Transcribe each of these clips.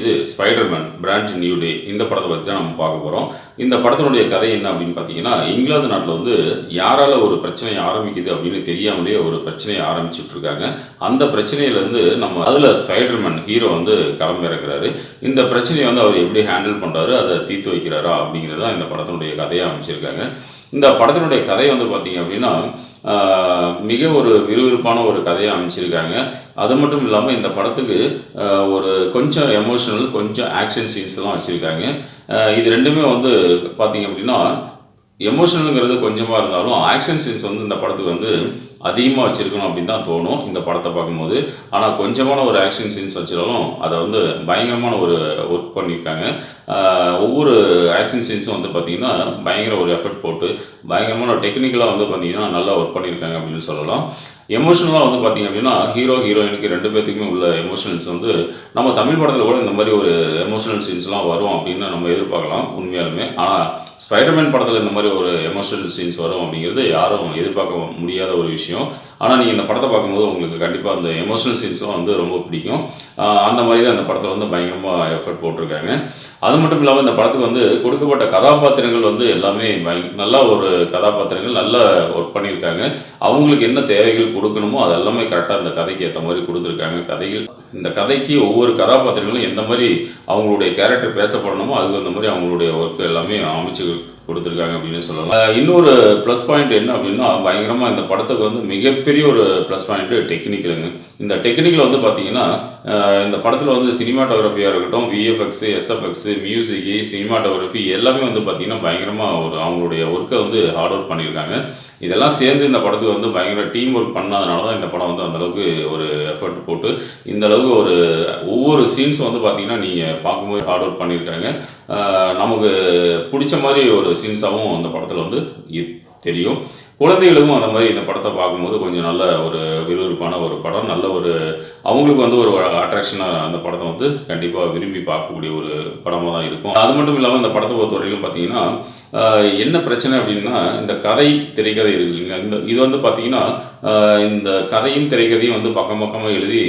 வரக்கூடியது Spiderman brand new day. இந்த படத்தை பற்றி தான் நம்ம பார்க்க போகிறோம். இந்த படத்தினுடைய கதை என்ன அப்படின்னு பார்த்தீங்கன்னா, இங்கிலாந்து நாட்டில் வந்து யாரால ஒரு பிரச்சனை ஆரம்பிக்குது அப்படின்னு தெரியாமலே ஒரு பிரச்சனையை ஆரம்பிச்சுட்டு இருக்காங்க. அந்த பிரச்சனையிலேருந்து நம்ம அதில் ஸ்பைடர்மேன் ஹீரோ வந்து களமிறக்குறாரு. இந்த பிரச்சனையை வந்து அவர் எப்படி ஹேண்டில் பண்ணுறாரு, அதை தீர்த்து வைக்கிறாரா அப்படிங்கிறதா இந்த படத்தினுடைய கதையாக அமைச்சிருக்காங்க. இந்த படத்தினுடைய கதை வந்து பார்த்தீங்க அப்படின்னா மிக ஒரு விறுவிறுப்பான ஒரு கதையை அமைச்சிருக்காங்க. அது மட்டும் இல்லாமல் இந்த படத்துக்கு ஒரு கொஞ்சம் எமோஷனல், கொஞ்சம் ஆக்ஷன் சீன்ஸ்லாம் வச்சுருக்காங்க. இது ரெண்டுமே வந்து பார்த்தீங்க அப்படின்னா எமோஷனலுங்கிறது கொஞ்சமாக இருந்தாலும் ஆக்ஷன் சீன்ஸ் வந்து இந்த படத்துக்கு வந்து அதிகமாக வச்சுருக்கணும் அப்படின்னு தான் தோணும் இந்த படத்தை பார்க்கும்போது. ஆனால் கொஞ்சமான ஒரு ஆக்ஷன் சீன்ஸ் வச்சாலும் அதை வந்து பயங்கரமான ஒரு ஒர்க் பண்ணியிருக்காங்க. ஒவ்வொரு ஆக்ஷன் சீன்ஸும் வந்து பார்த்திங்கன்னா பயங்கர ஒரு எஃபர்ட் போட்டு பயங்கரமான டெக்னிக்கலாக வந்து பார்த்திங்கன்னா நல்லா ஒர்க் பண்ணியிருக்காங்க அப்படின்னு சொல்லலாம். எமோஷனலாக வந்து பார்த்திங்க அப்படின்னா ஹீரோயினுக்கு ரெண்டு பேர்த்துக்குமே உள்ள எமோஷனல்ஸ் வந்து நம்ம தமிழ் படத்தில் கூட இந்த மாதிரி ஒரு எமோஷனல் சீன்ஸ்லாம் வரும் அப்படின்னு நம்ம எதிர்பார்க்கலாம் உண்மையாலுமே. ஆனால் ஸ்பைடர்மேன் படத்தில் இந்த மாதிரி ஒரு எமோஷனல் சீன்ஸ் வரும் அப்படிங்கிறது யாரும் எதிர்பார்க்க முடியாத ஒரு விஷயம். ஆனால் நீங்கள் இந்த படத்தை பார்க்கும்போது உங்களுக்கு கண்டிப்பாக அந்த எமோஷனல் சீன்ஸ்லாம் வந்து ரொம்ப பிடிக்கும். அந்த மாதிரி தான் இந்த படத்தில் வந்து பயங்கரமாக எஃபர்ட் போட்டிருக்காங்க. அது மட்டும் இல்லாமல் இந்த படத்துக்கு வந்து கொடுக்கப்பட்ட கதாபாத்திரங்கள் வந்து எல்லாமே நல்ல ஒரு கதாபாத்திரங்கள் நல்லா ஒர்க் பண்ணியிருக்காங்க. அவங்களுக்கு என்ன தேவைகள் கொடுக்கணுமோ அது எல்லாமே கரெக்டாக இந்த கதைக்கு ஏற்ற மாதிரி கொடுத்துருக்காங்க. இந்த கதைக்கு ஒவ்வொரு கதாபாத்திரங்களும் எந்த மாதிரி அவங்களுடைய கேரக்டர் பேசப்படணுமோ அதுக்கு அந்த மாதிரி அவங்களுடைய ஒர்க் எல்லாமே அமைச்சு கொடுத்துருக்காங்க அப்படின்னு சொல்லலாம். இன்னொரு ப்ளஸ் பாயிண்ட் என்ன அப்படின்னா பயங்கரமாக இந்த படத்துக்கு வந்து மிகப்பெரிய ஒரு ப்ளஸ் பாயிண்ட்டு டெக்னிக்கலுங்க. இந்த டெக்னிக்கல் வந்து பார்த்தீங்கன்னா இந்த படத்தில் வந்து சினிமாட்டோகிராஃபியாக இருக்கட்டும், விஎஃப்எக்ஸ், எஸ்எஃப்எக்ஸ், மியூசிக்கு, சினிமாட்டோகிராஃபி எல்லாமே வந்து பார்த்திங்கன்னா பயங்கரமாக ஒரு அவங்களுடைய ஒர்க்கை வந்து ஹார்ட் ஒர்க் பண்ணியிருக்காங்க. இதெல்லாம் சேர்ந்து இந்த படத்துக்கு வந்து பயங்கர டீம் ஒர்க் பண்ணதுனால தான் இந்த படம் வந்து அந்தளவுக்கு ஒரு எஃபர்ட் போட்டு இந்தளவுக்கு ஒரு ஒவ்வொரு சீன்ஸும் வந்து பார்த்திங்கன்னா நீங்கள் பார்க்கும்போது ஹார்ட் ஒர்க் பண்ணியிருக்காங்க. நமக்கு பிடிச்ச மாதிரி ஒரு சீன்ஸாகவும் அந்த படத்தில் வந்து தெரியும். குழந்தைகளுக்கும் அந்த மாதிரி இந்த படத்தை பார்க்கும்போது கொஞ்சம் நல்ல ஒரு விறுவிறுப்பான ஒரு படம், நல்ல ஒரு அவங்களுக்கு வந்து ஒரு அட்ராக்ஷனாக அந்த படத்தை வந்து கண்டிப்பாக விரும்பி பார்க்கக்கூடிய ஒரு படமாக தான் இருக்கும். அது மட்டும் இல்லாமல் இந்த படத்தை பொறுத்தவரையிலும் பார்த்தீங்கன்னா என்ன பிரச்சனை அப்படின்னா இந்த கதை திரைக்கதை இருக்குது இல்லைங்க. இது வந்து பார்த்தீங்கன்னா இந்த கதையும் திரைக்கதையும் வந்து பக்கம் பக்கமாக எழுதி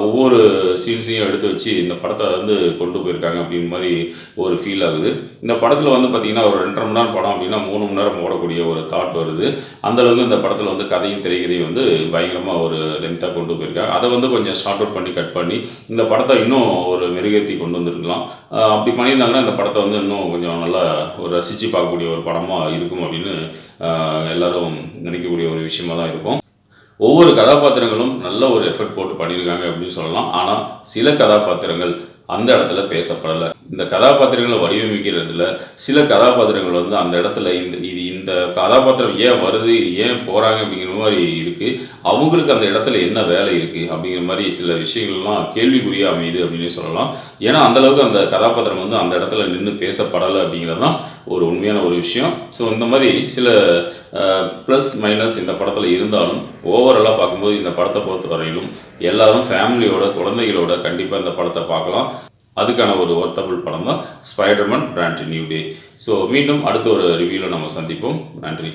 ஒவ்வொரு சீன்ஸையும் எடுத்து வச்சு இந்த படத்தை வந்து கொண்டு போயிருக்காங்க அப்படின்னு மாதிரி ஒரு ஃபீல் ஆகுது. இந்த படத்தில் வந்து பார்த்தீங்கன்னா ஒரு 2.5 மணி நேரம் படம் அப்படின்னா 3 மணி நேரம் ஓடக்கூடிய ஒரு தாட் வருது. அந்தளவுக்கு இந்த படத்தில் வந்து கதையும் திரைக்கதையும் வந்து பயங்கரமாக ஒரு லென்த்தாக கொண்டு போயிருக்காங்க. அதை வந்து கொஞ்சம் ஷார்ட் அவுட் பண்ணி கட் பண்ணி இந்த படத்தை இன்னும் ஒரு மெருகேற்றி கொண்டு வந்திருக்கலாம். அப்படி பண்ணியிருந்தாங்கன்னா இந்த படத்தை வந்து இன்னும் கொஞ்சம் நல்லா ஒரு ரசித்து பார்க்கக்கூடிய ஒரு படமாக இருக்கும் அப்படின்னு எல்லோரும் நினைக்கக்கூடிய ஒரு விஷயமாக தான் இருக்கும். ஒவ்வொரு கதாபாத்திரங்களும் நல்ல ஒரு எஃபர்ட் போட்டு பண்ணியிருக்காங்க அப்படின்னு சொல்லலாம். ஆனால் சில கதாபாத்திரங்கள் அந்த இடத்துல பேசப்படலை. இந்த கதாபாத்திரங்களை வடிவமைக்கிறதுல சில கதாபாத்திரங்கள் வந்து அந்த இடத்துல இந்த கதாபாத்திரம் ஏன் வருது, ஏன் போகிறாங்க அப்படிங்கிற மாதிரி இருக்குது. அவங்களுக்கு அந்த இடத்துல என்ன வேலை இருக்குது அப்படிங்கிற மாதிரி சில விஷயங்கள்லாம் கேள்விக்குறியாக அமையுது அப்படின்னு சொல்லலாம். ஏன்னா அந்தளவுக்கு அந்த கதாபாத்திரம் வந்து அந்த இடத்துல நின்று பேசப்படலை அப்படிங்கிறது தான் ஒரு உண்மையான ஒரு விஷயம். ஸோ இந்த மாதிரி சில ப்ளஸ் மைனஸ் இந்த படத்தில் இருந்தாலும் ஓவராலாக பார்க்கும்போது இந்த படத்தை பொறுத்த வரையிலும் எல்லாரும் ஃபேமிலியோட குழந்தைகளோட கண்டிப்பாக இந்த படத்தை பார்க்கலாம். அதுக்கான ஒரு ஒர்த்தபிள் படம் தான் Spiderman brand new day. So மீண்டும் அடுத்த ஒரு ரிவ்யூவில் நம்ம சந்திப்போம். நன்றி.